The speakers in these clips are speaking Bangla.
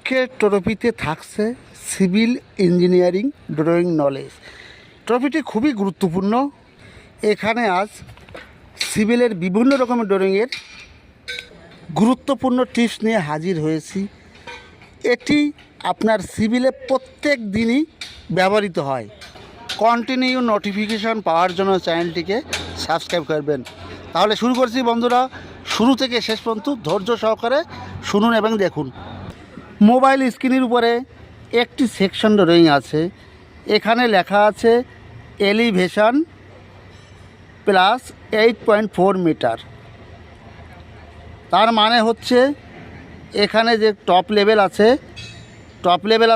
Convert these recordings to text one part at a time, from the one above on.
আজকের ট্রফিতে থাকছে সিভিল ইঞ্জিনিয়ারিং ড্রয়িং নলেজ। ট্রফিটি খুবই গুরুত্বপূর্ণ। এখানে আজ সিভিলের বিভিন্ন রকমের ড্রয়িংয়ের গুরুত্বপূর্ণ টিপস নিয়ে হাজির হয়েছি। এটি আপনার সিভিলে প্রত্যেক দিনই ব্যবহৃত হয়। কন্টিনিউ নোটিফিকেশান পাওয়ার জন্য চ্যানেলটিকে সাবস্ক্রাইব করবেন। তাহলে শুরু করছি বন্ধুরা, শুরু থেকে শেষ পর্যন্ত ধৈর্য সহকারে শুনুন এবং দেখুন। মোবাইল স্ক্রিনের উপরে একটি সেকশন ড্রয়িং আছে। এখানে লেখা আছে এলিভেশন প্লাস 8.4 মিটার। তার মানে হচ্ছে এখানে যে টপ লেভেল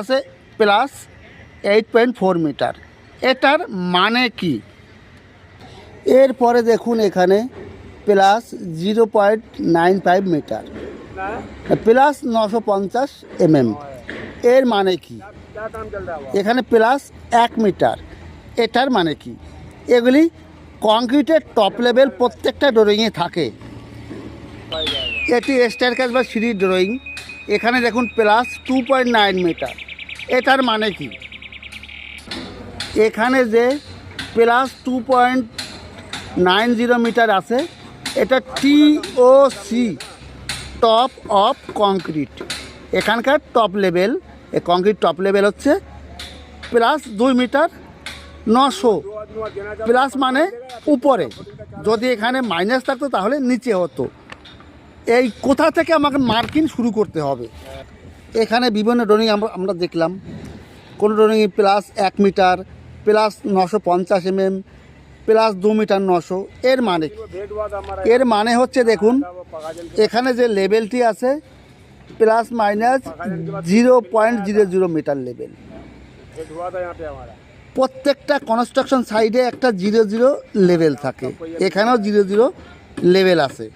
আছে প্লাস 8.4 মিটার। এটার মানে কি? এরপরে দেখুন এখানে প্লাস 0.95 মিটার প্লাস 950 mm। এর মানে কি? এখানে প্লাস 1 মিটার। এটার মানে কি? এগুলি কংক্রিটের টপ লেভেল প্রত্যেকটা ড্রয়িংয়ে থাকে। এটি স্টেয়ারকেস বা সিঁড়ির ড্রয়িং। এখানে দেখুন প্লাস 2.9 মিটার। এটার মানে কি? এখানে যে প্লাস 2.90 মিটার আছে, এটা TOC টপ অফ কংক্রিট। এখানকার টপ লেভেল, এই কংক্রিট টপ লেভেল হচ্ছে প্লাস 2 মিটার 900। প্লাস মানে উপরে, যদি এখানে মাইনাস থাকতো তাহলে নিচে হতো। এই কোথা থেকে আমাকে মার্কিং শুরু করতে হবে? এখানে বিভিন্ন ড্রয়িং আমরা দেখলাম। কোনো ড্রয়িংয়ে plus 1 metre plus 950 mm plus 2 metre 900। এর মানে এর মানে হচ্ছে দেখুন এখানে যে লেভেলটি আছে প্লাস মাইনাস 0.00 মিটার লেভেল। প্রত্যেকটা কনস্ট্রাকশন সাইডে একটা 00 লেভেল থাকে, এখানেও 00 লেভেল আছে।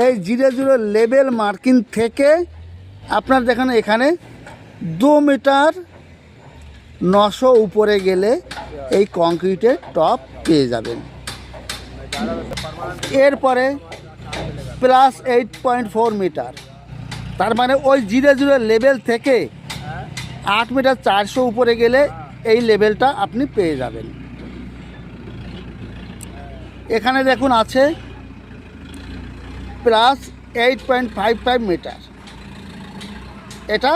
এই 00 লেভেল মার্কিং থেকে আপনার দেখেন এখানে 2 মিটার 900 উপরে গেলে এই কংক্রিটের টপ পেয়ে যাবেন। এরপরে প্লাস 8.4 মিটার। তার মানে ওই 00 লেভেল থেকে 8 মিটার 400 উপরে গেলে এই লেভেলটা আপনি পেয়ে যাবেন। এখানে দেখুন আছে প্লাস 8.55 মিটার। এটা